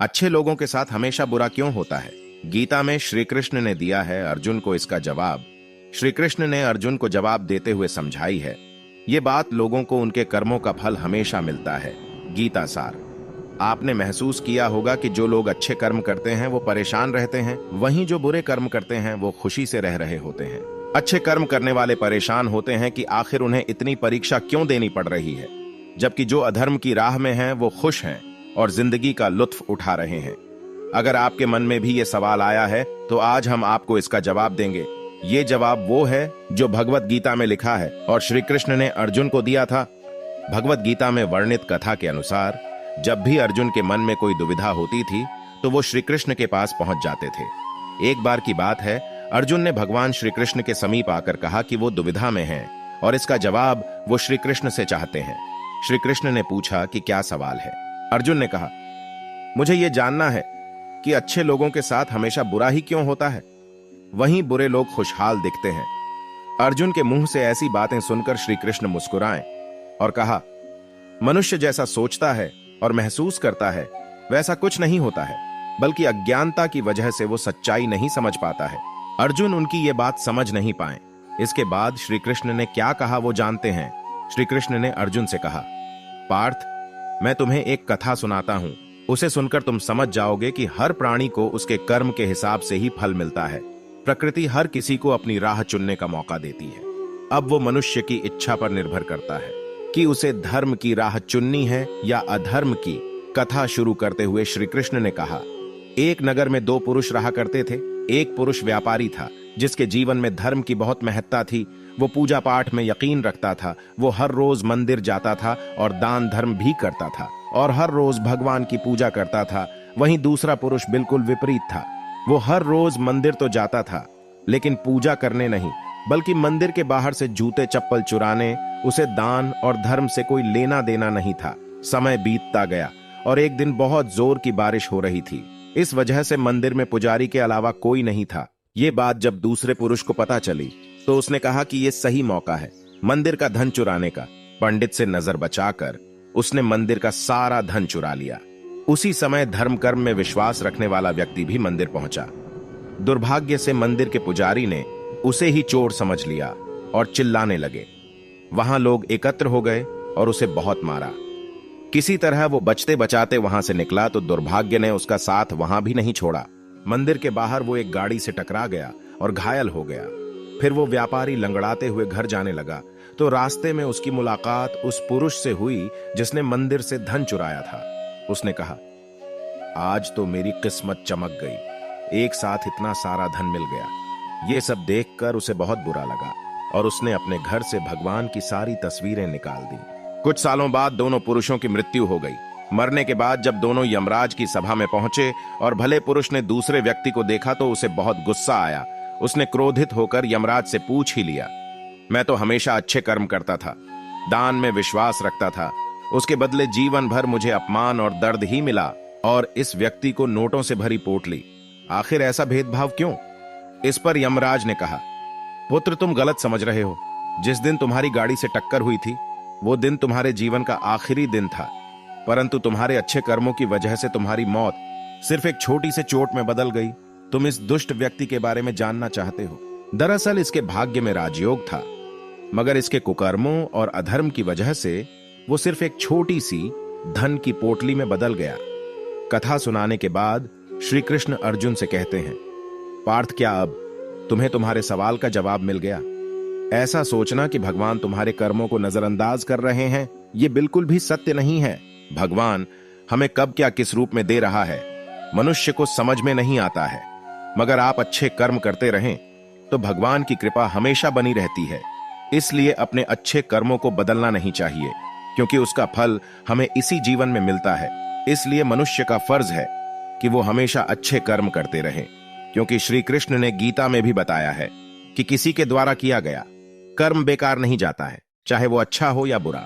अच्छे लोगों के साथ हमेशा बुरा क्यों होता है? गीता में श्री कृष्ण ने दिया है अर्जुन को इसका जवाब। श्री कृष्ण ने अर्जुन को जवाब देते हुए समझाई है, ये बात लोगों को उनके कर्मों का फल हमेशा मिलता है। गीता सार। आपने महसूस किया होगा कि जो लोग अच्छे कर्म करते हैं वो परेशान रहते हैं, वहीं जो बुरे कर्म करते हैं वो खुशी से रह रहे होते हैं। अच्छे कर्म करने वाले परेशान होते हैं कि आखिर उन्हें इतनी परीक्षा क्यों देनी पड़ रही है, जबकि जो अधर्म की राह में हैं वो खुश हैं और जिंदगी का लुत्फ उठा रहे हैं। अगर आपके मन में भी ये सवाल आया है तो आज हम आपको इसका जवाब देंगे। ये जवाब वो है जो भगवत गीता में लिखा है और श्री कृष्ण ने अर्जुन को दिया था। भगवत गीता में वर्णित कथा के अनुसार जब भी अर्जुन के मन में कोई दुविधा होती थी तो वो श्री कृष्ण के पास पहुंच जाते थे। एक बार की बात है, अर्जुन ने भगवान श्री कृष्ण के समीप आकर कहा कि वो दुविधा में हैं और इसका जवाब वो श्री कृष्ण से चाहते हैं। श्री कृष्ण ने पूछा कि क्या सवाल है? अर्जुन ने कहा, मुझे ये जानना है कि अच्छे लोगों के साथ हमेशा बुरा ही क्यों होता है, वहीं बुरे लोग खुशहाल दिखते हैं। अर्जुन के मुंह से ऐसी बातें सुनकर श्री कृष्ण मुस्कुराए और कहा, मनुष्य जैसा सोचता है और महसूस करता है वैसा कुछ नहीं होता है, बल्कि अज्ञानता की वजह से वो सच्चाई नहीं समझ पाता है। अर्जुन उनकी ये बात समझ नहीं पाए। इसके बाद श्री कृष्ण ने क्या कहा वो जानते हैं। श्री कृष्ण ने अर्जुन से कहा, पार्थ, मैं तुम्हें एक कथा सुनाता हूं, उसे सुनकर तुम समझ जाओगे कि हर प्राणी को उसके कर्म के हिसाब से ही फल मिलता है। प्रकृति हर किसी को अपनी राह चुनने का मौका देती है। अब वो मनुष्य की इच्छा पर निर्भर करता है कि उसे धर्म की राह चुननी है या अधर्म की। कथा शुरू करते हुए श्री कृष्ण ने कहा, एक नगर में दो पुरुष रहा करते थे। एक पुरुष व्यापारी था जिसके जीवन में धर्म की बहुत महत्ता थी। वो पूजा पाठ में यकीन रखता था। वो हर रोज मंदिर जाता था और दान धर्म भी करता था और हर रोज भगवान की पूजा करता था। वहीं दूसरा पुरुष बिल्कुल विपरीत था। वो हर रोज मंदिर तो जाता था लेकिन पूजा करने नहीं, बल्कि मंदिर के बाहर से जूते चप्पल चुराने। उसे दान और धर्म से कोई लेना देना नहीं था। समय बीतता गया और एक दिन बहुत जोर की बारिश हो रही थी। इस वजह से मंदिर में पुजारी के अलावा कोई नहीं था। ये बात जब दूसरे पुरुष को पता चली तो उसने कहा कि ये सही मौका है मंदिर का धन चुराने का। पंडित से नजर बचाकर उसने मंदिर का सारा धन चुरा लिया। उसी समय धर्म कर्म में विश्वास रखने वाला व्यक्ति भी मंदिर पहुंचा। दुर्भाग्य से मंदिर के पुजारी ने उसे ही चोर समझ लिया और चिल्लाने लगे। वहां लोग एकत्र हो गए और उसे बहुत मारा। किसी तरह वो बचते बचाते वहां से निकला तो दुर्भाग्य ने उसका साथ वहां भी नहीं छोड़ा। मंदिर के बाहर वो एक गाड़ी से टकरा गया और घायल हो गया। फिर वो व्यापारी लंगड़ाते हुए घर जाने लगा तो रास्ते में उसकी मुलाकात उस पुरुष से हुई जिसने मंदिर से धन चुराया था। उसने कहा, आज तो मेरी किस्मत चमक गई, एक साथ इतना सारा धन मिल गया। ये सब देखकर उसे बहुत बुरा लगा और उसने अपने घर से भगवान की सारी तस्वीरें निकाल दी। कुछ सालों बाद दोनों पुरुषों की मृत्यु हो गई। मरने के बाद जब दोनों यमराज की सभा में पहुंचे और भले पुरुष ने दूसरे व्यक्ति को देखा तो उसे बहुत गुस्सा आया। उसने क्रोधित होकर यमराज से पूछ ही लिया, मैं तो हमेशा अच्छे कर्म करता था, दान में विश्वास रखता था, उसके बदले जीवन भर मुझे अपमान और दर्द ही मिला और इस व्यक्ति को नोटों से भरी पोटली। आखिर ऐसा भेदभाव क्यों? इस पर यमराज ने कहा, पुत्र, तुम गलत समझ रहे हो। जिस दिन तुम्हारी गाड़ी से टक्कर हुई थी वो दिन तुम्हारे जीवन का आखिरी दिन था, परंतु तुम्हारे अच्छे कर्मों की वजह से तुम्हारी मौत सिर्फ एक छोटी से चोट में बदल गई। तुम इस दुष्ट व्यक्ति के बारे में जानना चाहते हो। दरअसल इसके भाग्य में राजयोग था, मगर इसके कुकर्मों और अधर्म की वजह से वो सिर्फ एक छोटी सी धन की पोटली में बदल गया। कथा सुनाने के बाद श्री कृष्ण अर्जुन से कहते हैं, पार्थ, क्या अब तुम्हें तुम्हारे सवाल का जवाब मिल गया? ऐसा सोचना कि भगवान तुम्हारे कर्मों को नजरअंदाज कर रहे हैं, ये बिल्कुल भी सत्य नहीं है। भगवान हमें कब क्या किस रूप में दे रहा है मनुष्य को समझ में नहीं आता है, मगर आप अच्छे कर्म करते रहें तो भगवान की कृपा हमेशा बनी रहती है। इसलिए अपने अच्छे कर्मों को बदलना नहीं चाहिए, क्योंकि उसका फल हमें इसी जीवन में मिलता है। इसलिए मनुष्य का फर्ज है कि वो हमेशा अच्छे कर्म करते रहें, क्योंकि श्री कृष्ण ने गीता में भी बताया है कि किसी के द्वारा किया गया कर्म बेकार नहीं जाता है, चाहे वो अच्छा हो या बुरा।